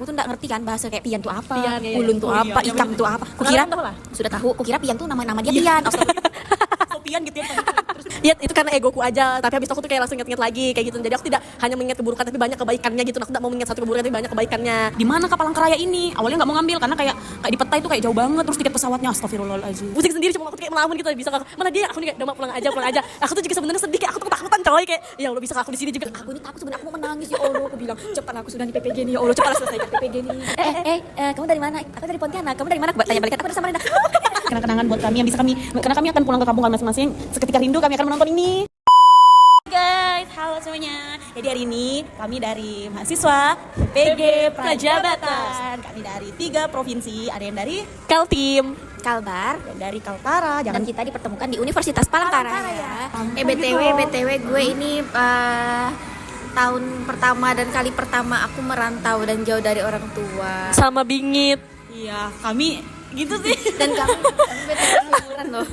Aku tuh nggak ngerti kan bahasa kayak pian tuh apa, Pian, ya, ulun tuh apa, iya, ikam tuh apa. Kukira tahu lah. Sudah tahu, kukira pian tuh nama dia pian. Sopian gitu ya. Terus Ya itu karena egoku aja, tapi habis itu aku tuh kayak langsung inget-inget lagi kayak gitu. Jadi aku tidak hanya mengingat keburukan tapi banyak kebaikannya gitu. Aku tidak mau mengingat satu keburukan tapi banyak kebaikannya. di mana ke Palangkaraya ini? Awalnya nggak mau ngambil karena kayak di peta itu kayak jauh banget, terus tiket pesawatnya astagfirullahaladzim. Pusing sendiri, cuma aku tuh kayak melamun gitu, bisa kak, mana dia, aku nih kayak udah mau pulang aja. Aku tuh juga sebenarnya sedih, kayak aku tuh ketakutan coy, kayak ya Allah bisa aku di sini juga. Aku ini takut sebenarnya, aku mau menangis ya Allah. Aku bilang cepat, aku sudah di PPG nih ya Allah, cepat selesaikan PPG nih. Kamu dari mana? Aku dari Pontianak. Kamu dari mana? Aku tanya balikan, aku dari Samarinda. Kenang-kenangan buat kami yang bisa kami, karena kami akan pulang ke kampung kami masing-masing. Seketika rindu kami akan menonton ini. Guys, halo semuanya. Jadi hari ini kami dari mahasiswa PG Prajabatan. Kami dari 3 provinsi, ada yang dari Kaltim, Kalbar, dan dari Kaltara. dan kita dipertemukan di Universitas Palangkaraya. BTW gue ini tahun pertama dan kali pertama aku merantau dan jauh dari orang tua. sama bingit. Iya, kami gitu sih. Dan kami BTW umuran loh.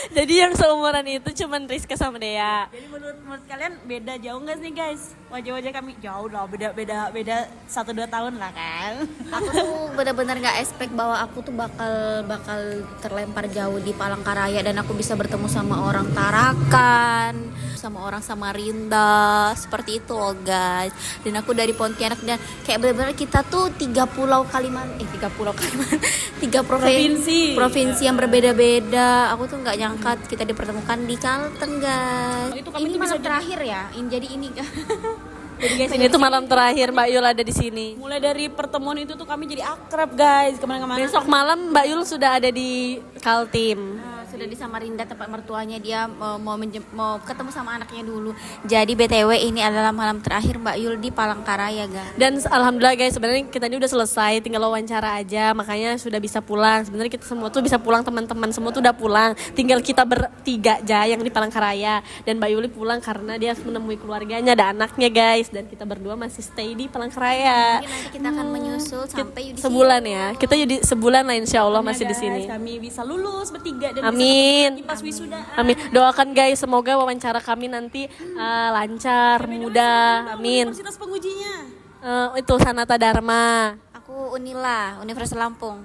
Jadi yang seumuran itu cuman Rizka sama Dea. Jadi menurut kalian beda jauh nggak sih guys? Wajah-wajah kami jauh lah, beda 1-2 tahun lah kan. Aku tuh benar-benar gak expect bahwa aku tuh bakal terlempar jauh di Palangkaraya dan aku bisa bertemu sama orang Tarakan, sama orang Samarinda, seperti itu loh guys. Dan aku dari Pontianak dan kayak benar-benar kita tuh 3 provinsi yang berbeda-beda. Aku tuh nggak nyangka kita dipertemukan di Kalteng guys. Oh, itu kami ini tuh bisa malam terakhir ya. Jadi ini Jadi guys, Ini tuh malam terakhir Mbak Yul ada di sini. mulai dari pertemuan itu tuh kami jadi akrab guys, kemana-kemana. Besok malam Mbak Yul sudah ada di Kaltim. sudah di Samarinda tempat mertuanya, dia mau ketemu sama anaknya dulu. Jadi BTW ini adalah malam terakhir Mbak Yul di Palangkaraya guys. Dan alhamdulillah guys, sebenarnya kita ini udah selesai, tinggal wawancara aja, makanya sudah bisa pulang. Sebenarnya kita semua tuh bisa pulang, teman-teman semua tuh udah pulang. Tinggal kita bertiga aja yang di Palangkaraya. Dan Mbak Yuli pulang karena dia harus menemui keluarganya, ada anaknya guys. Dan kita berdua masih stay di Palangkaraya. Mungkin nanti kita akan menyusul sampai di Sebulan ya. Kita jadi sebulan lah insya Allah masih di Guys, sini. kami bisa lulus bertiga dan Amin. bisa ketemu lagi pas wisuda. Amin. Doakan guys, semoga wawancara kami nanti lancar, mudah. Amin. Universitas pengujinya. Itu Sanata Dharma. Aku Unila, Universitas Lampung.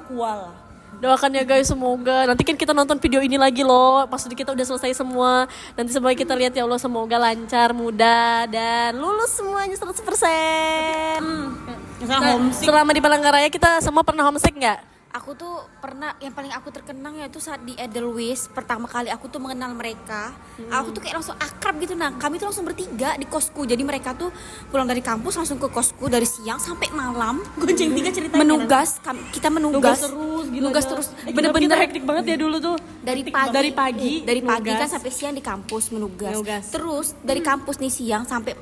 Kuala. Doakan ya guys, semoga nanti kan kita nonton video ini lagi loh. Pas kita udah selesai semua, nanti semuanya kita lihat ya Allah, semoga lancar, mudah dan lulus semuanya 100%. Selama di Palangkaraya kita semua pernah homesick nggak? Aku tuh pernah, yang paling aku terkenang yaitu saat di Edelweiss pertama kali aku tuh mengenal mereka. Aku tuh kayak langsung akrab gitu. Nah kami tuh langsung bertiga di kosku. Jadi mereka tuh pulang dari kampus langsung ke kosku dari siang sampai malam. Gonceng 3 ceritanya. Menugas, kita menugas Nugas terus Kita bener-bener hektik banget ya dulu tuh. dari pagi pagi nugas. kan sampai siang di kampus menugas. Menugas. Terus dari kampus nih siang sampai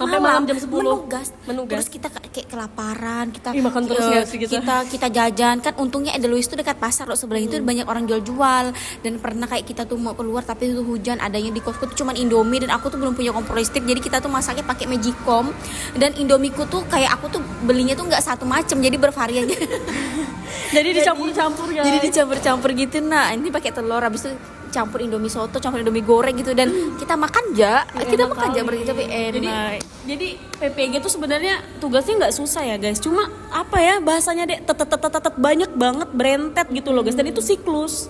malam jam 10. menugas. Menugas. Terus kita kayak kelaparan, kita Ih, makan terus ya sih kita. kita jajan kan. Untungnya Edelweiss itu dekat pasar loh, sebelah itu banyak orang jual-jual. Dan pernah kayak kita tuh mau keluar tapi itu hujan, adanya di kosku tuh cuman Indomie dan aku tuh belum punya kompor listrik. Jadi kita tuh masaknya pakai Magicom dan Indomiku tuh kayak aku tuh belinya tuh nggak satu macam, jadi bervariasi. Jadi dicampur-campur guys. Jadi dicampur-campur gitu. Nah ini pakai telur, habis itu campur Indomie soto, campur Indomie goreng gitu. Dan kita makan kita makan berarti tapi enak. Jadi PPG tuh sebenarnya tugasnya nggak susah ya guys. Cuma apa ya bahasanya deh, tetep banyak banget berentet gitu loh guys. Dan itu siklus.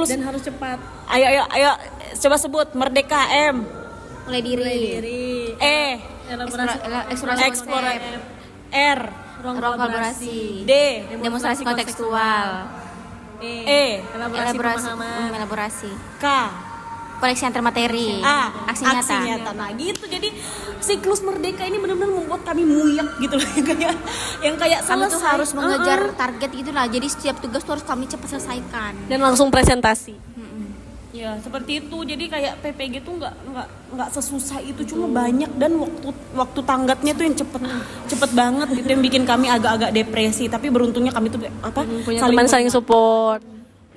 Dan harus cepat. Ayo coba sebut Merdeka M. Mulai diri. Eksplorasi R. Ruang kolaborasi. D. Demonstrasi kontekstual. Elaborasi. K. Koneksi antar materi. A. Aksi nyata. Nah gitu, jadi siklus Merdeka ini benar-benar membuat kami muyak gitu loh. yang kayak Kami tuh selesai. harus mengejar target gitu lah. Jadi setiap tugas tuh harus kami cepat selesaikan. Dan langsung presentasi. Ya seperti itu. Jadi kayak PPG tuh nggak sesusah itu, cuma banyak dan waktu tanggatnya tuh yang cepet banget gitu, yang bikin kami agak-agak depresi. Tapi beruntungnya kami tuh Punya teman saling support.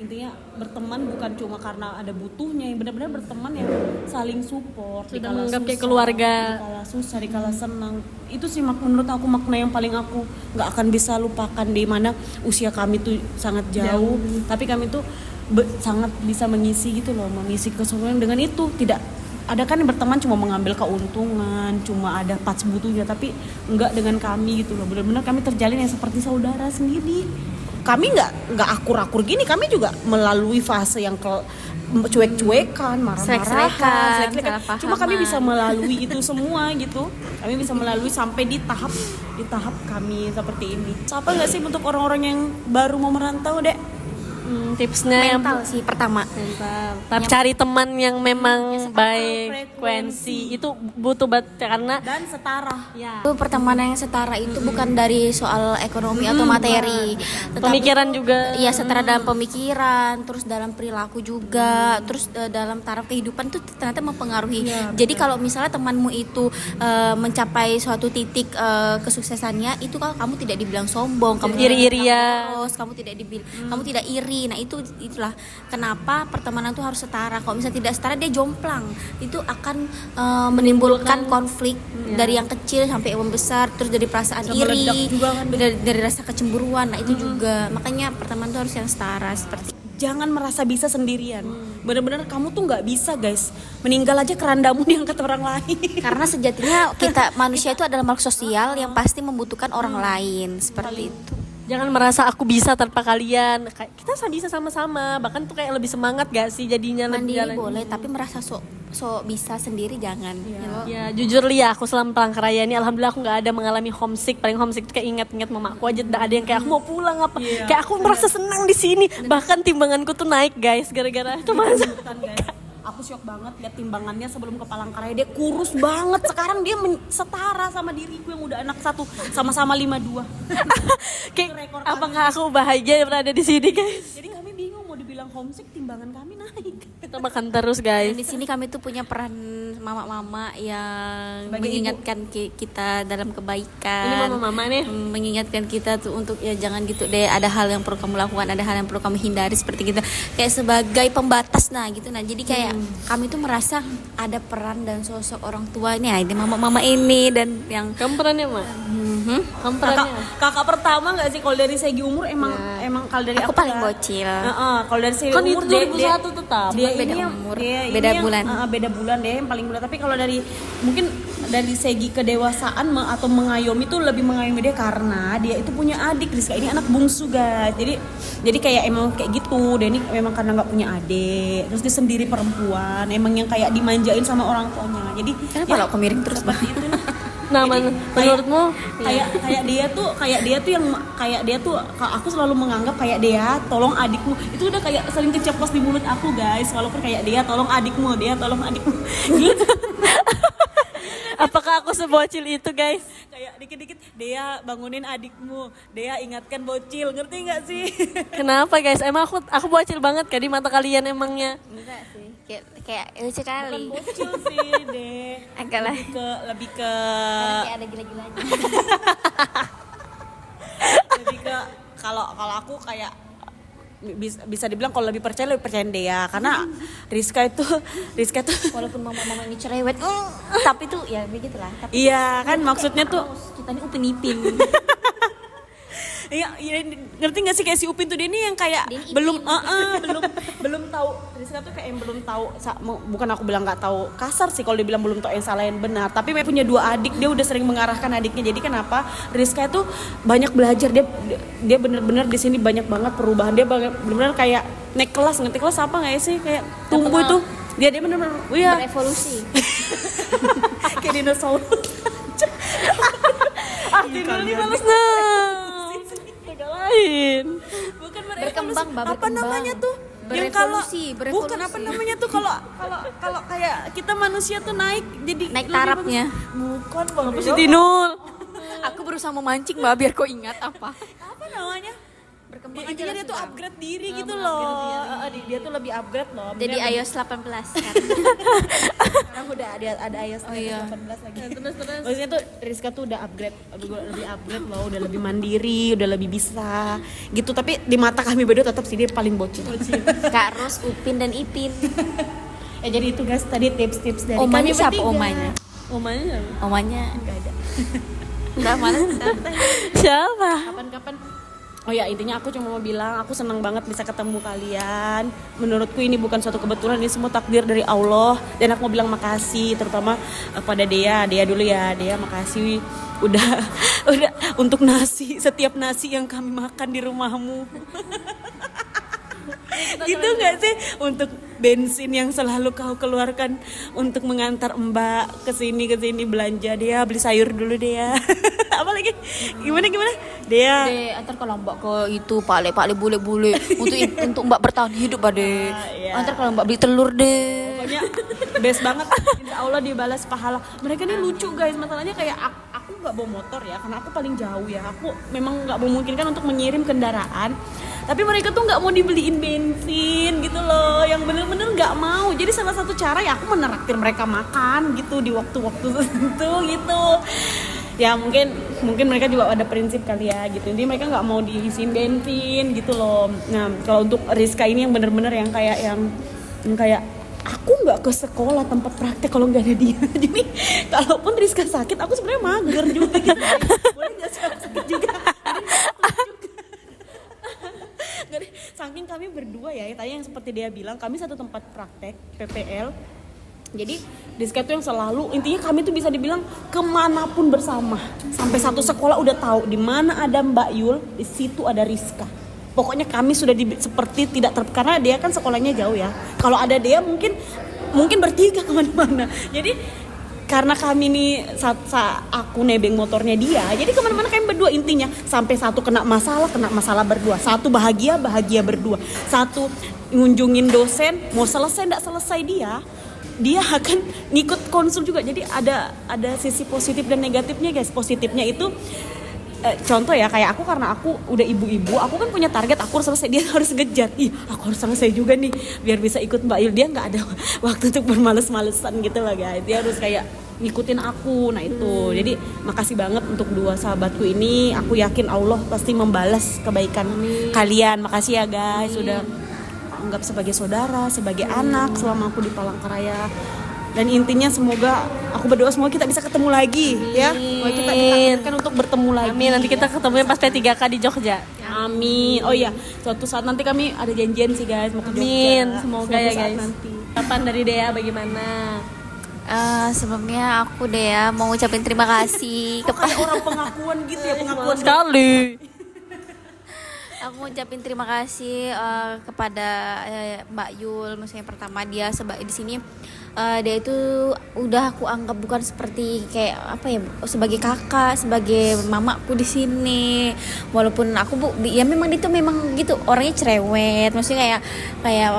Intinya berteman bukan cuma karena ada butuhnya, yang benar-benar berteman yang saling support. Sudah dikala menganggap kayak susah, keluarga. dikala susah, dikala senang. Itu sih menurut aku makna yang paling aku nggak akan bisa lupakan, di mana usia kami tuh sangat jauh. Tapi kami tuh sangat bisa mengisi gitu loh, mengisi keseluruhan dengan itu. ada kan yang berteman cuma mengambil keuntungan, cuma ada pas butuhnya, tapi enggak dengan kami gitu loh. Benar-benar kami terjalin yang seperti saudara sendiri. Kami nggak akur-akur gini, kami juga melalui fase yang cuek-cuekan, marah-marahan, Selek-selekan, selek-selekan. salah Cuma kami pahaman. bisa melalui itu semua gitu. Kami bisa melalui sampai di tahap kami seperti ini. Apa nggak sih untuk orang-orang yang baru mau merantau, Dek? Tipsnya yang Mental sih pertama. mental. Tapi cari teman yang memang baik frekuensi. frekuensi itu butuh banget karena Dan setara. ya Itu pertemanan yang setara itu bukan dari soal ekonomi atau materi, tetapi pemikiran juga. ya setara dalam pemikiran, terus dalam perilaku juga, terus dalam taraf kehidupan tuh ternyata mempengaruhi. Jadi kalau misalnya temanmu itu mencapai suatu titik kesuksesannya, itu kalau kamu tidak dibilang sombong, kamu tidak Iri-irian. dibilang boros, kamu tidak kamu tidak iri. Nah itulah kenapa pertemanan tuh harus setara. Kalau misalnya tidak setara, dia jomplang, itu akan menimbulkan konflik dari yang kecil sampai yang besar, terus dari perasaan Bisa iri, meledak juga kan, dari rasa kecemburuan. Nah itu juga makanya pertemanan tuh harus yang setara seperti. Jangan merasa bisa sendirian. Bener-bener kamu tuh nggak bisa, guys. Meninggal aja kerandamu diangkat orang lain. Karena sejatinya kita manusia itu adalah makhluk sosial yang pasti membutuhkan orang lain seperti itu. Jangan merasa aku bisa tanpa kalian. Kayak kita bisa sama-sama, bahkan tuh kayak lebih semangat gak sih jadinya lebih Mandiri jalan. boleh, tapi merasa sok bisa sendiri jangan. Ya jujur Lia, aku selama Palangkaraya ini alhamdulillah aku nggak ada mengalami homesick. Paling homesick tuh kayak ingat-ingat mamaku aja, nggak ada yang kayak aku mau pulang apa. Kayak aku merasa senang di sini. Bahkan timbanganku tuh naik guys gara-gara itu masa. Aku syok banget lihat timbangannya sebelum ke Palangkaraya, dia kurus banget. Sekarang dia setara sama diriku yang udah anak satu, sama-sama 52. Kayak apakah aku bahagia berada di sini guys? Jadi kami bingung mau dibilang homesick, timbangan kami naik. Kita makan terus Dan guys. di sini kami tuh punya peran mama-mama yang Sebagai mengingatkan kita dalam kebaikan. Ini mama-mama nih. Mengingatkan kita tuh untuk ya jangan gitu deh, ada hal yang perlu kamu lakukan, ada hal yang perlu kamu hindari seperti gitu. Kayak sebagai pembatas gitu. Nah, jadi kayak kami tuh merasa ada peran dan sosok orang tua ini, ini mama-mama ini dan yang Kamu perannya mah? Kamu perannya? Kakak pertama nggak sih kalau dari segi umur emang kalau dari aku paling ya. bocil. Kalau dari segi Kan umur itu 2001 tetap. dia Beda ini yang- umur, dia beda ini yang- bulan. Beda bulan deh yang paling muda. Tapi kalau dari mungkin dari segi kedewasaan atau mengayomi tuh lebih mengayomi dia karena dia itu punya adik. Rizka ini anak bungsu guys. Jadi kayak emang kayak gitu. Dia ini memang karena nggak punya adik. Terus dia sendiri perempuan. Emang yang kayak dimanjain sama orang tuanya. Jadi Kenapa lo kok miring terus seperti itu. Nah, menurutmu? kayak dia tuh yang kayak dia tuh aku selalu menganggap kayak dia tolong adikmu itu udah kayak sering keceplos di mulut aku guys, walaupun kayak dia tolong adikmu gitu. Apakah aku sebocil itu guys? Kayak dikit-dikit dia bangunin adikmu, dia ingatkan bocil, ngerti nggak sih? Kenapa guys? Emang aku bocil banget kayak di mata kalian emangnya? enggak sih. Kayak lucu kali. Bocil sih deh, Agak lah. lebih ke Karena kayak ada gila-gilanya. lebih ke kalau aku kayak bisa dibilang kalau lebih percaya dia karena Rizka itu Walaupun mama-mama ini cerewet, tapi tuh ya begitulah. Tapi iya kan maksudnya tuh kita ini upin-ipin. iya ngerti nggak sih kayak si Upin tuh dia ini yang kayak Dia ini belum ipin. belum tahu Rizka tuh kayak yang belum tahu bukan aku bilang nggak tahu kasar sih kalau dibilang belum tahu yang salah yang benar, tapi dia punya 2 adik, dia udah sering mengarahkan adiknya. Jadi kenapa Rizka itu banyak belajar, dia bener-bener di sini banyak banget perubahan, dia bener-bener kayak naik kelas, ngerti kelas apa nggak sih kayak tumbuh itu dia bener-bener Berevolusi. kayak dinosaurus. Tinggal di balas nah. Tegak lain. Bukan Berkembang, Mbak, apa berkembang. namanya tuh yang Berevolusi, bukan apa namanya tuh kalau kayak kita manusia tuh naik jadi Naik lebih tarafnya. bagus. Bukan Bang Apa sih Tinul? Aku berusaha memancing, Mbak, biar kau ingat apa. apa namanya Berkembang intinya aja dia tuh lah, upgrade diri gitu loh. Dia tuh lebih upgrade loh. jadi Bener-bener. iOS 18 kan. Sekarang udah ada iOS Oh, iya. 18 lagi. Terus. Maksudnya tuh Rizka tuh udah lebih upgrade loh, udah lebih mandiri, udah lebih bisa gitu. Tapi di mata kami berdua tetap sih dia paling bocil. Kak Ros, Upin dan Ipin. Ya jadi itu guys tadi tips-tips dari Omanya kami siapa bertiga. omanya? Omanya Omanya Nggak ada. udah mana? siapa? Kapan-kapan Oh ya, intinya aku cuma mau bilang aku senang banget bisa ketemu kalian. Menurutku ini bukan suatu kebetulan, ini semua takdir dari Allah. Dan aku mau bilang makasih terutama pada Dea dulu ya. Dea makasih udah udah untuk nasi, setiap nasi yang kami makan di rumahmu. Gitu nggak sih, untuk bensin yang selalu kau keluarkan untuk mengantar Mbak ke sini belanja. Dia beli sayur dulu dia. Apa lagi, gimana dia Antar kalau mbak ke itu Pak Le bule untuk mbak bertahan hidup Ade. Iya. Antar kalau mbak beli telur deh. Pokoknya best banget, insya Allah dibalas pahala. Mereka ini lucu guys, masalahnya kayak aku nggak bawa motor ya, karena aku paling jauh ya. Aku memang nggak memungkinkan untuk mengirim kendaraan. Tapi mereka tuh nggak mau dibeliin bensin gitu loh, yang bener-bener nggak mau. Jadi salah satu cara ya aku meneraktir mereka makan gitu di waktu-waktu tertentu gitu. Ya mungkin mereka juga ada prinsip kali ya gitu. Jadi mereka nggak mau diisiin bensin gitu loh. Nah kalau untuk Rizka ini yang bener-bener yang kayak aku nggak ke sekolah tempat praktek kalau nggak ada dia. Jadi kalaupun Rizka sakit, aku sebenarnya mager juga gitu. Boleh nggak sakit juga? Saking kami berdua ya, tadi yang seperti dia bilang, kami satu tempat praktek PPL. Jadi Rizka tuh yang selalu, intinya kami tuh bisa dibilang kemanapun bersama. Sampai satu sekolah udah tahu di mana ada Mbak Yul, di situ ada Rizka. Pokoknya kami sudah seperti tidak karena dia kan sekolahnya jauh ya. Kalau ada dia mungkin bertiga kemana-mana. Jadi karena kami nih aku nebeng motornya dia, jadi kemana-mana kami berdua intinya. Sampai satu kena masalah berdua, satu bahagia berdua, satu ngunjungin dosen mau selesai nggak selesai dia akan ngikut konsul juga. Jadi ada sisi positif dan negatifnya guys. Positifnya itu contoh ya, kayak aku, karena aku udah ibu-ibu, aku kan punya target, aku harus selesai, dia harus ngejar. Aku harus selesai juga nih biar bisa ikut Mbak Il. Dia nggak ada waktu untuk bermales-malesan gitu lah guys. Dia harus kayak ngikutin aku. Nah itu jadi makasih banget untuk dua sahabatku ini. Aku yakin Allah pasti membalas kebaikan kalian. Makasih ya guys, sudah anggap sebagai saudara, sebagai anak selama aku di Palangkaraya. Dan intinya semoga aku berdoa semoga kita bisa ketemu lagi. Ya. Semoga kita ditakdirkan untuk bertemu lagi. Amin, nanti kita ketemunya pas P3K di Jogja. Amin. Oh iya, suatu saat nanti kami ada janjian sih guys mau ke Jogja. Amin, semoga ya Suatu saat guys. nanti. Kapan dari Dea bagaimana? Sebelumnya aku Dea mau ngucapin terima kasih Kayak orang pengakuan gitu ya, pengakuan Sekali. Aku mau ucapin terima kasih kepada Mbak Yul. Maksudnya pertama dia di sini dia itu udah aku anggap bukan seperti kayak apa ya, sebagai kakak, sebagai mamaku di sini. Walaupun aku ya memang itu memang gitu orangnya cerewet, maksudnya kayak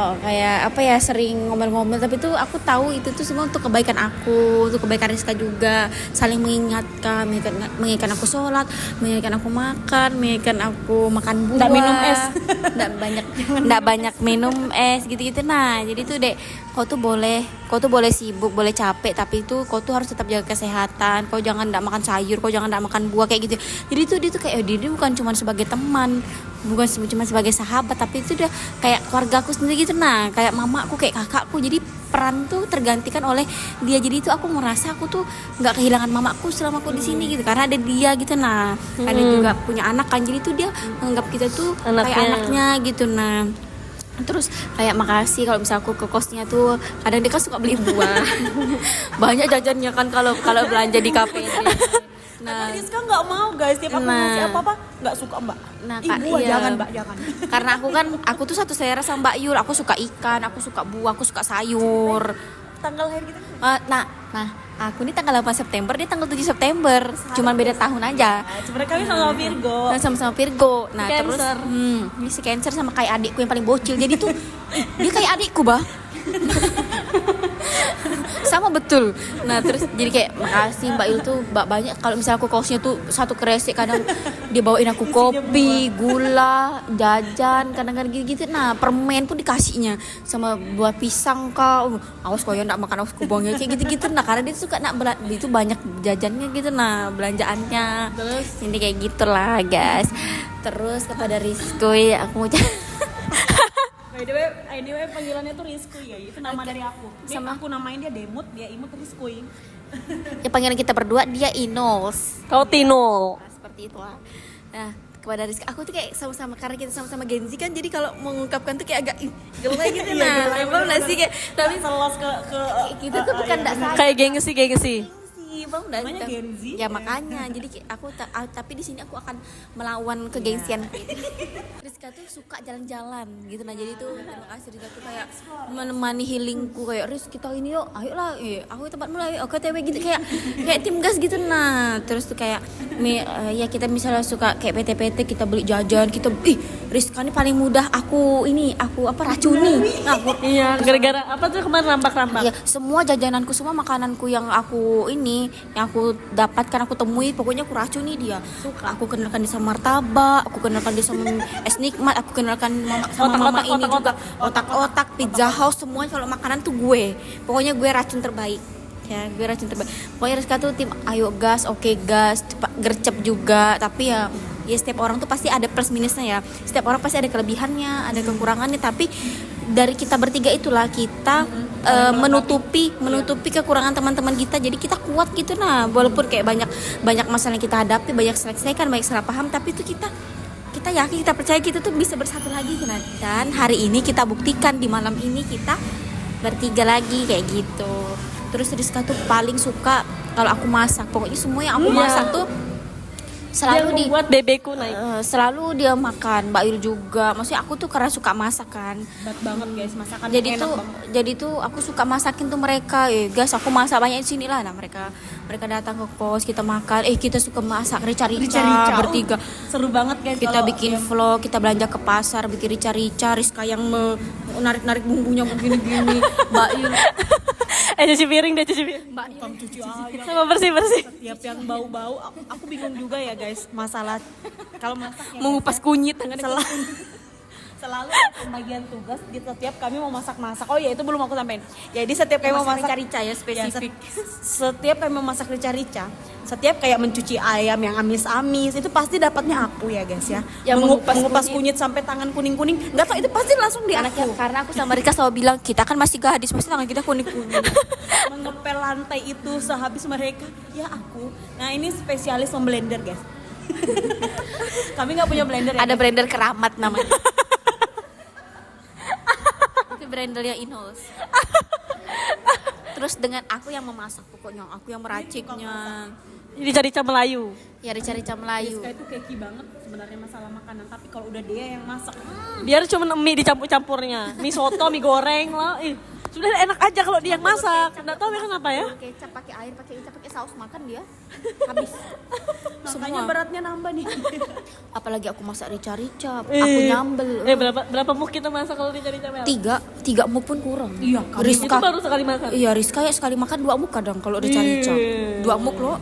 apa ya, sering ngomel-ngomel, tapi tuh aku tahu itu tuh semua untuk kebaikan aku, untuk kebaikan Rizka juga. Saling mengingatkan aku sholat, mengingatkan aku makan, mengingatkan aku makan buah. Nggak minum es. Nggak banyak minum es gitu-gitu. Nah jadi tuh Dek, kau tuh boleh sibuk, boleh capek, tapi itu kau tuh harus tetap jaga kesehatan. Kau jangan nggak makan sayur, kau jangan nggak makan buah kayak gitu. Jadi tuh dia tuh kayak dia bukan cuma sebagai teman, bukan cuma sebagai sahabat, tapi itu udah kayak keluarga aku sendiri gitu. Nah kayak mamaku, kayak kakakku. Jadi peran tuh tergantikan oleh dia. Jadi itu aku merasa aku tuh nggak kehilangan mamaku selama aku di sini gitu, karena ada dia gitu. Nah ada juga punya anak kan, jadi tuh dia menganggap kita tuh kayak anaknya gitu. Nah terus kayak makasih kalau misal aku ke kosnya tuh kadang dia kan suka beli buah banyak jajannya kan kalau belanja di KPD. Nah Rizka nggak mau guys, tiap aku ngasih apa-apa nggak suka Mbak. Nah buah iya. jangan Mbak, jangan. Karena aku tuh satu selera sama Mbak Yul. Aku suka ikan, aku suka buah, aku suka sayur. Tanggal lahir kita Nah aku ini tanggal 8 September, dia tanggal 7 September. Cuman beda tahun aja. sebenarnya kami sama Virgo. Nah, sama-sama Virgo. Nah Cancer. terus ini si Cancer sama kayak adikku yang paling bocil. Jadi tuh dia kayak adikku bah. Sama betul. Nah terus jadi kayak makasih Mbak Il tuh banyak. Kalau misalnya aku kaosnya tuh satu kresek, kadang dia bawain aku kopi, gula, jajan, kadang-kadang gitu-gitu. Nah permen pun dikasihnya sama buah pisang kau. Awas kau yang nggak makan, awas kubongnya kayak gitu-gitu. Nah karena dia suka itu banyak jajannya gitu. Nah belanjaannya. Terus ini kayak gitulah guys. Terus kepada Rizky aku mau By the way, anyway panggilannya tuh Rizky ya, itu nama dari aku. Sama aku namain dia Demut, dia Imut, Rizky. ya panggilan kita berdua dia Inos. Kau Tino. seperti itu lah. Nah, kepada Rizka, aku tuh kayak sama-sama, karena kita sama-sama Gen Z kan, jadi kalau mengungkapkan tuh kayak agak gelai gitu. Nah, emang nggak sih kayak, tapi selos ke kita tuh bukan nggak sadar Kayak gengsi sih, bang, namanya Gen Z. ya makanya jadi aku tapi di sini aku akan melawan kegengsian. Rizka tuh suka jalan-jalan gitu, nah jadi tuh terima kasih Rizka tuh kayak menemani healingku, kayak Riz kita ini yuk, ayolah, aku tempatmu lah, oke TW gitu, kayak tim gas gitu. Nah terus tuh kayak ya kita misalnya suka kayak PT-PT, kita beli jajan, kita Rizka ini paling mudah aku racuni. Nah, Iya, gara-gara apa tuh kemarin rambak-rambak. ya semua jajananku, semua makananku yang aku dapatkan, aku temui, pokoknya aku racuni dia. Aku kenalkan dia sama martabak, aku kenalkan dia sama es nikmat, aku kenalkan mama ini juga otak-otak, pizza house, semuanya kalau makanan tuh gue. Pokoknya gue racun terbaik. Ya, gue racun terbaik. Pokoknya Rizka tuh tim ayo gas, oke gas, gercep juga, tapi ya setiap orang tuh pasti ada plus minusnya ya. Setiap orang pasti ada kelebihannya, ada kekurangannya, tapi dari kita bertiga itulah kita menutupi kekurangan teman-teman kita, jadi kita kuat gitu. Nah walaupun kayak banyak masalah yang kita hadapi, banyak selesaikan, banyak salah paham, tapi itu kita yakin, kita percaya kita tuh bisa bersatu lagi. Nah, dan hari ini kita buktikan, di malam ini kita bertiga lagi kayak gitu. Terus Rizka tuh paling suka kalau aku masak, pokoknya semua yang aku masak tuh selalu buat bebeku naik. Selalu dia makan. Mbak Il juga, maksudnya aku tuh karena suka masak kan, Berat banget guys, masakan jadi tuh aku suka masakin tuh mereka, guys aku masak banyak di sini lah. Nah mereka datang ke kos, kita makan, kita suka masak rica-rica bertiga. Seru banget guys. Kita bikin vlog, kita belanja ke pasar, bikin rica-rica, Rizka yang narik bumbunya begini-gini, Mbak Il Cuci piring deh, cuci piring. Mbak Il cuci ayam. Sama bersih-bersih. Setiap yang bau-bau, aku bingung juga ya guys, masalah kalau masak Mengupas kunyit tangannya. selalu pembagian tugas di setiap kami mau masak-masak. Oh ya, itu belum aku sampein. Jadi setiap kami mau masak rica-rica ya spesifik. Setiap kami mau masak rica-rica, setiap kayak mencuci ayam yang amis-amis, itu pasti dapatnya aku ya guys ya. Yang mengupas kunyit sampai tangan kuning-kuning, enggak tahu itu pasti langsung di aku. Karena aku sama Rika selalu bilang, kita kan masih gadis, pasti tangan kita kuning-kuning. Mengepel lantai itu sehabis mereka, ya aku. Nah, ini spesialis memblender guys. Kami nggak punya blender ya. Ada blender keramat namanya. Itu blendernya Inos. Terus dengan aku yang memasak, pokoknya aku yang meraciknya. Jadi rica Melayu. Ya rica-rica Melayu. Rizka itu keki banget sebenarnya masalah makanan, tapi kalau udah dia yang masak, Biar cuma mie dicampur-campurnya. Mie soto, mie goreng lah. Sudah enak aja kalau dia yang masak. Enggak tahu ya kenapa ya. Kecap, pakai air, pakai kecap, pakai saus, makan dia habis. makanya Semua. beratnya nambah nih. Apalagi aku masak rica-rica, aku Eh. nyambel. Berapa muk kita masak kalau rica Mel? Tiga muk pun kurang. Iya, Itu baru sekali makan. Iya, Rizka ya sekali makan 2 muk kadang kalau rica-rica. 2 muk loh.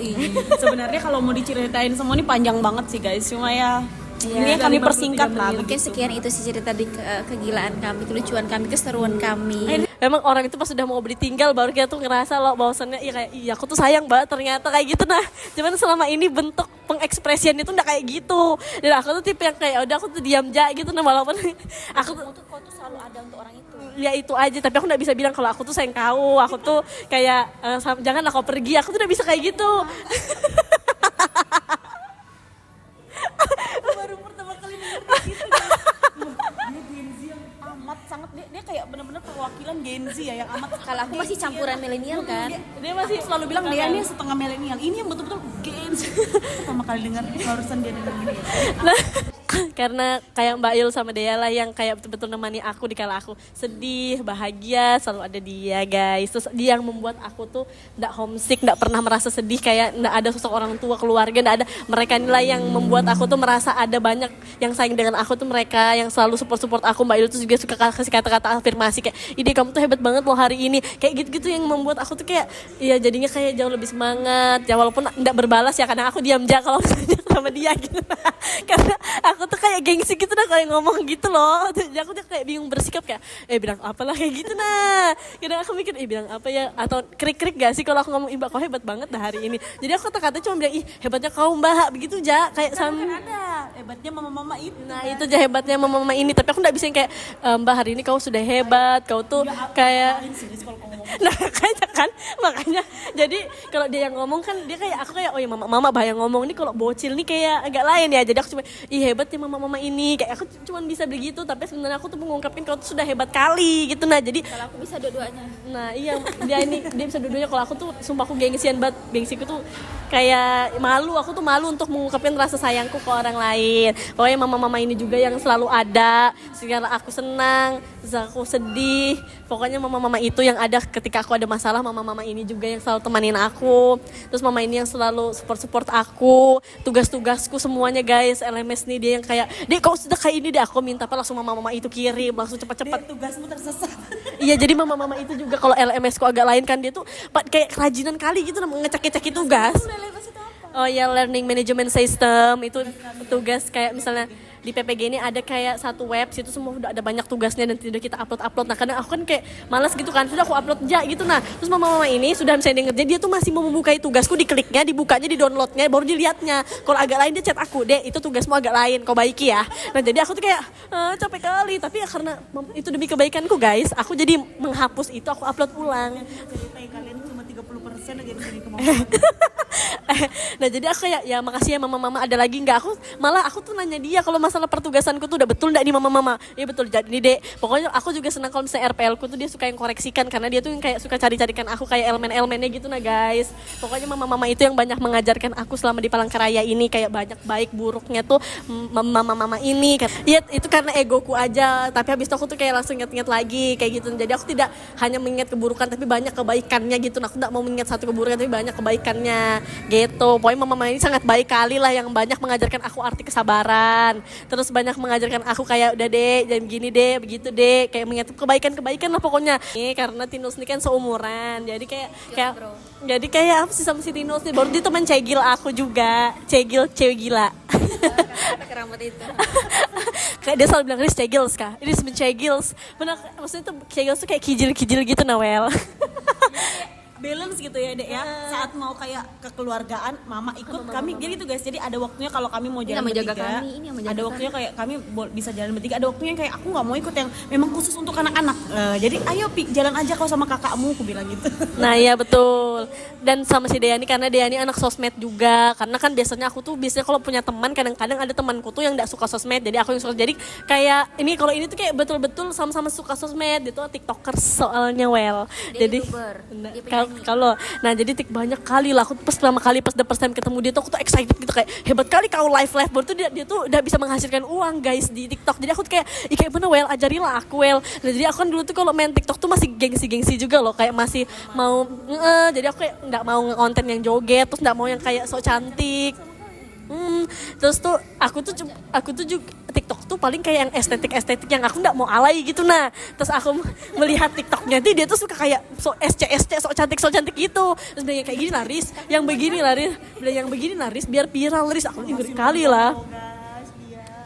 Sebenarnya kalau mau diceritain semua ini panjang banget sih guys, cuma ya ini Iya, kami 53 persingkat lah. menit. Mungkin sekian itu sih cerita di kegilaan kami, kelucuan kami, keseruan kami. Memang orang itu pas sudah mau ditinggal baru kita tuh ngerasa loh bahwasannya iya aku tuh sayang banget ternyata kayak gitu. Nah cuman selama ini bentuk pengekspresian itu udah kayak gitu, dan aku tuh tipe yang kayak udah aku tuh diam aja gitu. Nah walaupun aku tuh Kau tuh selalu ada untuk orang itu. ya itu aja, tapi aku nggak bisa bilang kalau aku tuh sayang kau, aku tuh kayak janganlah kau pergi, aku tuh udah bisa kayak gitu. Baru pertama kali mengerti gitu guys. Dia Gen Z yang amat sangat, dia kayak benar-benar perwakilan Gen Z ya, yang amat. Kalau aku masih campuran milenial kan. Dia masih selalu bilang dia ini setengah milenial, ini yang betul-betul Gen Z. Pertama kali dengar barusan dia dengar gini ya. Nah, karena kayak Mbak Il sama Dea lah yang kayak betul-betul nemani aku di kala aku sedih, bahagia, selalu ada dia guys. Terus dia yang membuat aku tuh nggak homesick, nggak pernah merasa sedih, kayak nggak ada sosok orang tua, keluarga, nggak ada. Mereka inilah yang membuat aku tuh merasa ada banyak yang sayang dengan aku tuh, mereka yang selalu support aku. Mbak Il tuh juga suka kasih kata-kata afirmasi kayak, ide kamu tuh hebat banget loh hari ini, kayak gitu-gitu yang membuat aku tuh kayak ya jadinya kayak jauh lebih semangat ya, walaupun nggak berbalas ya, kadang aku diam aja kalau sama dia gitu. Karena aku tuh kayak gengsi gitu nah kalau ngomong gitu loh. Jadi aku tuh kayak bingung bersikap kayak bilang apalah kayak gitu nah. Kadang aku mikir bilang apa ya, atau krik-krik gak sih kalau aku ngomong Mbak kau hebat banget dah hari ini. Jadi aku kata-kata cuma bilang hebatnya kau Mbak begitu aja kayak sama. Ada hebatnya mama-mama itu. Nah itu aja hebatnya mama ini, tapi aku nggak bisa yang kayak Mbak hari ini kau sudah hebat, kau tuh kayak Kalau ngomong Nah makanya jadi kalau dia yang ngomong kan dia kayak aku kayak oh ya mama bahaya ngomong nih, kalau bocil nih kayak agak lain ya. Jadi aku cuma ih hebat ya mama ini, kayak aku cuma bisa begitu, tapi sebenarnya aku tuh mengungkapin kalau tuh sudah hebat kali gitu. Nah jadi Kalau aku bisa dua-duanya. nah iya dia bisa dua-duanya. Kalau aku tuh sumpah aku gengsian banget, gengsiku tuh kayak malu, aku tuh malu untuk mengungkapin rasa sayangku ke orang lain. Pokoknya mama ini juga yang selalu ada segala aku senang, aku sedih, pokoknya mama itu yang ada ketika aku ada masalah. Mama ini juga yang selalu temanin aku. Terus mama ini yang selalu support aku, tugas-tugasku semuanya guys. LMS nih dia yang kayak, "Dek, kau sudah kayak ini deh." Aku minta apa langsung mama itu kirim, langsung cepat-cepat. Tugasmu tersesat. Iya, jadi mama itu juga kalau LMS ku agak lain kan, dia tuh kayak kerajinan kali gitu ngecek-ngecek tugas. Oh ya, Learning Management System itu tugas kayak misalnya di PPG ini ada kayak satu web, situ semua udah ada banyak tugasnya dan sudah kita upload. Nah kadang aku kan kayak malas gitu kan, sudah aku upload aja gitu. Nah terus mama ini sudah misalnya ngerjain, dia tuh masih mau membukai tugasku, dikliknya, dibukanya, di downloadnya, baru dilihatnya. Kalau agak lain dia chat aku, "Dek, itu tugasmu agak lain, kau baiki ya." Nah jadi aku tuh kayak capek kali, tapi ya karena itu demi kebaikanku guys, aku jadi menghapus itu, aku upload ulang. Ceritain kalian cuma 30% aja di sini kemauan. Nah jadi aku kayak ya makasih ya mama, ada lagi nggak? Aku tuh nanya dia kalau masalah pertugasanku tuh udah betul nggak nih mama. Ya betul, jadi nih Dek. Pokoknya aku juga senang kalau misalnya RPL ku tuh dia suka yang koreksikan, karena dia tuh yang kayak suka cari-carikan aku kayak elemen-elemennya gitu nah guys. Pokoknya mama itu yang banyak mengajarkan aku selama di Palangkaraya ini, kayak banyak baik buruknya tuh mama ini. Ya itu karena egoku aja, tapi habis itu aku tuh kayak langsung inget-inget lagi kayak gitu. Jadi aku tidak hanya mengingat keburukan tapi banyak kebaikannya gitu. Nah, aku tidak mau mengingat satu keburukan tapi banyak kebaikannya gitu. Pokoknya mama ini sangat baik kali lah, yang banyak mengajarkan aku arti kesabaran. Terus banyak mengajarkan aku kayak udah Dek, jangan gini Dek, begitu Dek, kayak mengingat kebaikan lah pokoknya. Nih karena Tinus ini kan seumuran, jadi kayak apa sih sama si Tinus nih, baru dia teman cegil aku juga, cegil cewek gila. Pakai rambut itu. Kayak dia selalu bilang, "Riz cegils kah? Ini semen cegils." Benar, maksudnya tuh cegils tuh kayak kijil gitu Nawel. Balance gitu ya Dek ya. Saat mau kayak kekeluargaan, mama ikut, kami jadi gitu guys. Jadi ada waktunya kalau kami mau jalan bertiga. Ada waktunya kayak kami bisa jalan bertiga. Ada waktunya kayak aku nggak mau ikut yang memang khusus untuk anak-anak. Jadi ayo jalan aja kau sama kakakmu, aku bilang gitu. Nah iya betul. Dan sama si Deani, karena Deani anak sosmed juga. Karena kan biasanya aku tuh kalau punya teman, kadang-kadang ada temanku tuh yang gak suka sosmed, jadi aku yang suka. Jadi kayak kalau ini tuh kayak betul-betul sama-sama suka sosmed. Dia tuh tiktokers soalnya well. Jadi nah jadi banyak kali lah aku pertama kali pas the first time ketemu dia tuh aku tuh excited gitu, kayak hebat kali kau live baru tuh dia tuh udah bisa menghasilkan uang guys di TikTok. Jadi aku tuh kayak bener well, ajarilah aku well. Nah jadi aku kan dulu tuh kalau main TikTok tuh masih gengsi juga loh, kayak masih mau jadi aku kayak nggak mau nge-konten yang joget, terus nggak mau yang kayak sok cantik. Terus tuh aku tuh juga TikTok tuh paling kayak yang estetik yang aku nggak mau alay gitu. Nah terus aku melihat TikToknya dia tuh suka kayak so SC sok cantik gitu. Terus bilang kayak gini lah Riz, yang begini lah Riz, biar viral Riz. Aku ngeri kali lah.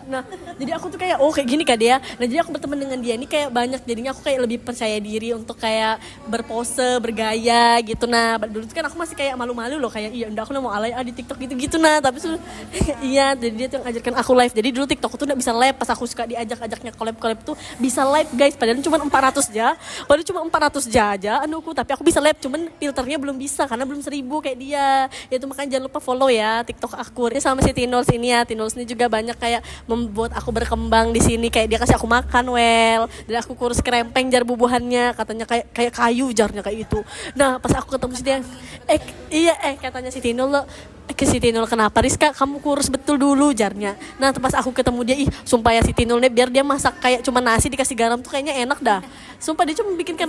Nah jadi aku tuh kayak kayak gini kak dia. Nah jadi aku berteman dengan dia ini kayak banyak, jadinya aku kayak lebih percaya diri untuk kayak berpose, bergaya gitu. Nah dulu tuh kan aku masih kayak malu-malu loh, kayak iya udah aku mau alay di TikTok gitu. Nah tapi iya, jadi dia tuh yang ajarkan aku live. Jadi dulu TikTok tuh udah bisa live, pas aku suka diajaknya collab tuh bisa live guys, padahal cuma 400 aja anuku, tapi aku bisa live, cuman filternya belum bisa karena belum 1000 kayak dia. Itu makanya jangan lupa follow ya TikTok aku. Ini sama si Tinuls ini ya, Tinuls ini juga banyak kayak membuat aku berkembang di sini, kayak dia kasih aku makan well, dan aku kurus kerempeng jar bubuhannya, katanya kayak kayu jarnya kayak itu. Nah pas aku ketemu si dia katanya si Tinul kenapa Rizka kamu kurus betul dulu jarnya. Nah pas aku ketemu dia, sumpah ya si Tinul nih biar dia masak kayak cuma nasi dikasih garam tuh kayaknya enak dah. Sumpah dia cuma bikin kan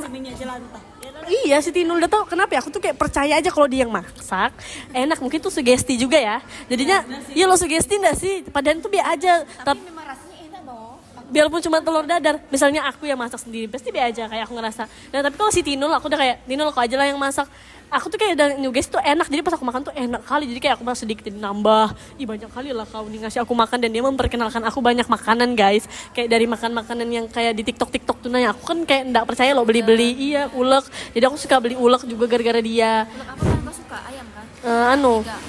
iya si Tinul udah tau kenapa ya, aku tuh kayak percaya aja kalau dia yang masak enak. Mungkin tuh sugesti juga ya, jadinya iya lo sugesti enggak sih, padahal tuh biar aja tapi memang rasanya enak dong. biarpun cuma telur dadar, misalnya aku yang masak sendiri pasti biar aja kayak aku ngerasa. Nah tapi kalau si Tinul aku udah kayak Tinul kau aja lah yang masak. Aku tuh kayak udah nyuges tuh enak, jadi pas aku makan tuh enak kali. Jadi kayak aku malah sedikit nambah, banyak kali lah kau nih ngasih aku makan. Dan dia memperkenalkan aku banyak makanan guys, kayak dari makanan yang kayak di TikTok tuh nanya. Aku kan kayak nggak percaya loh beli iya ulek, jadi aku suka beli ulek juga gara-gara dia. Ulek apa kan kau suka ayam kan?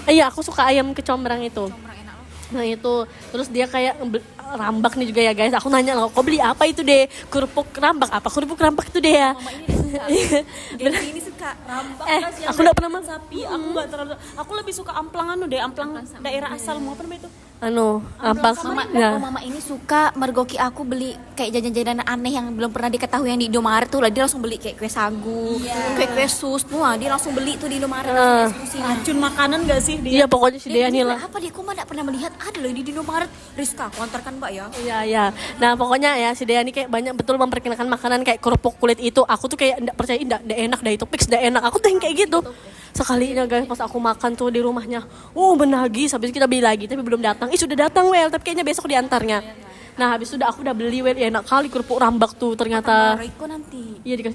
Iya aku suka ayam kecombrang itu. Combrang enak loh. Nah itu, terus dia kayak rambak nih juga ya guys. Aku nanya loh, kau beli apa itu deh? Kerupuk rambak itu deh ya? Jadi ini suka rambak guys, yang aku nggak pernah makan sapi. Aku nggak terlalu. Aku lebih suka amplang deh, amplang daerah asalmu apa namanya itu? amplang Mama, ya. mama ini suka mergoki aku beli kayak jajan-jajanan aneh yang belum pernah diketahui yang di Indomaret tuh lah. Dia langsung beli kayak kue sagu, kue sus, semua dia langsung beli tuh di Indomaret. Langsung eksekusi. Racun makanan gak sih dia? Iya pokoknya si Dea nih lah. Apa dia? Kok Mbak nggak pernah melihat ada loh di Indomaret. Rizka, aku antarkan Mbak ya. Iya iya. Nah pokoknya ya si Dea ini kayak banyak betul memperkenalkan makanan kayak kerupuk kulit itu. Aku tuh kayak nggak percaya, nggak enak dah itu fix nggak enak. Aku tuh yang kayak gitu. Sekalinya guys pas aku makan tuh di rumahnya, benagis. Habis kita beli lagi tapi belum datang. Sudah datang Wel, tapi kayaknya besok diantarnya. Nah habis itu aku udah beli Wel, ya enak kali kerupuk rambak tuh ternyata. Royko nanti. Iya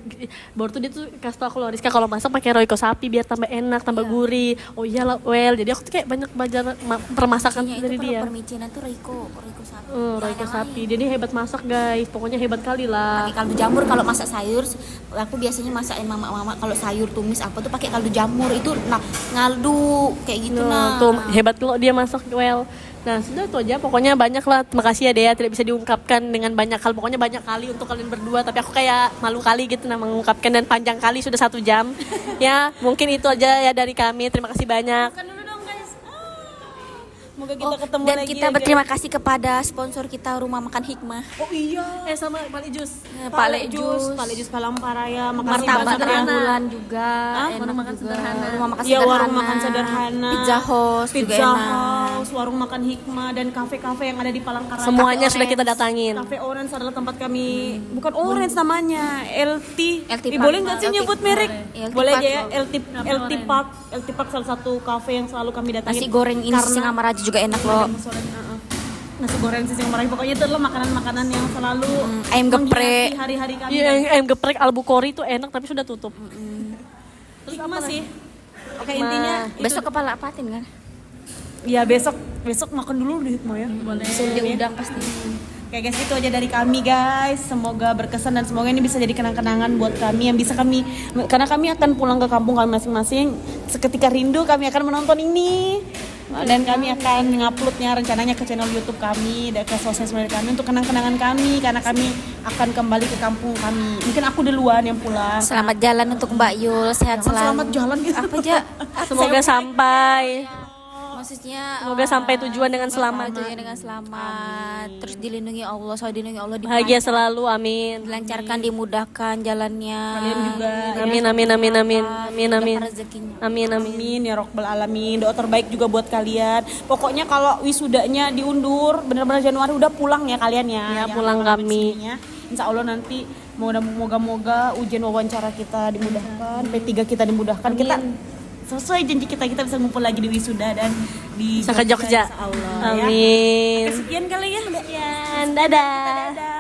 baru tuh dia tuh kasih tau aku loh, Rizka kalau masak pakai royco sapi biar tambah enak, tambah gurih. Oh iyalah Well, jadi aku tuh kayak banyak belajar permasakan Kuncinya dari itu dia. kalau permicinan tuh Royko sapi. Royco sapi, jadi hebat masak guys, pokoknya hebat kali lah. Pakai kaldu jamur kalau masak sayur. Aku biasanya masak mama kalau sayur tumis apa tuh pakai kaldu jamur itu ngaldu kayak gitu nah. Tuh hebat loh dia masak Well. Nah sudah itu aja, pokoknya banyak lah. Terima kasih ya Dea, tidak bisa diungkapkan dengan banyak hal. Pokoknya banyak kali untuk kalian berdua, tapi aku kayak malu kali gitu nah mengungkapkan, dan panjang kali sudah 1 jam. Ya mungkin itu aja ya dari kami, terima kasih banyak. Makan dulu dong guys. Semoga kita ketemu Dan lagi. kita ya, berterima kasih kepada sponsor kita Rumah Makan Hikmah. guys. Oh iya. Sama Pak Jus. Pak Lejus, Pak Lejus Palangkaraya. Makasih martabak banget ya. Rembulan juga. Enak warung makan juga. sederhana. Rumah makan Iya, sederhana. warung makan sederhana. Pizza House juga Pizza enak. House, warung makan Hikmah, dan kafe-kafe yang ada di Palangkaraya. Semuanya Cafe sudah kita Orange. datangin. Cafe Orange adalah tempat kami, bukan Orange namanya, LT. LT Ih, Park. boleh nggak sih LT nyebut merek? LT Boleh Park. aja ya, LT Park. LT Park salah satu kafe yang selalu kami datangin. Nasi goreng ini Singamara aja juga enak loh. Nasi goreng sising meraih, pokoknya itu adalah makanan-makanan yang selalu ayam geprek. menghiasi hari-hari kami. Iya, ayam geprek Albukori itu enak tapi sudah tutup. Terus apa sih? Oke, intinya itu. Besok kepala patin kan? Ya besok makan dulu di Hikmah ya. Boleh. Bisa diundang pasti. Oke guys, itu aja dari kami guys. Semoga berkesan dan semoga ini bisa jadi kenang-kenangan buat kami yang bisa kami, karena kami akan pulang ke kampung kami masing-masing. Seketika rindu kami akan menonton ini. Dan kami akan menguploadnya rencananya ke channel YouTube kami dan ke sosial media kami untuk kenang-kenangan kami, karena kami akan kembali ke kampung kami. Mungkin aku duluan yang pulang. Selamat jalan untuk Mbak Yul, sehat Jangan selalu. selamat jalan gitu. Apa aja? Semoga sampai. Maksudnya Semoga sampai tujuan dengan selamat. tujuan dengan selamat. Terus dilindungi Allah, selalu dilindungi Allah, Bahagia selalu, amin. dilancarkan, dimudahkan jalannya. Kalian juga. Amin amin amin amin. Amin amin. Mudahkan rezekinya. Amin amin. Amin ya Rabbal Alamin. Doa terbaik juga buat kalian. Pokoknya kalau wisudanya diundur benar-benar Januari udah pulang ya kalian ya. Ya, Yang pulang ngambil kami. sininya. Insya Allah nanti moga-moga ujian wawancara kita dimudahkan, P3 kita dimudahkan. Kita sesuai janji kita bisa ngumpul lagi di wisuda dan di Bisa ke Jogja. Insya Allah, ya. Amin. Oke, sekian kali ya. Sekian, dadah. Dadah.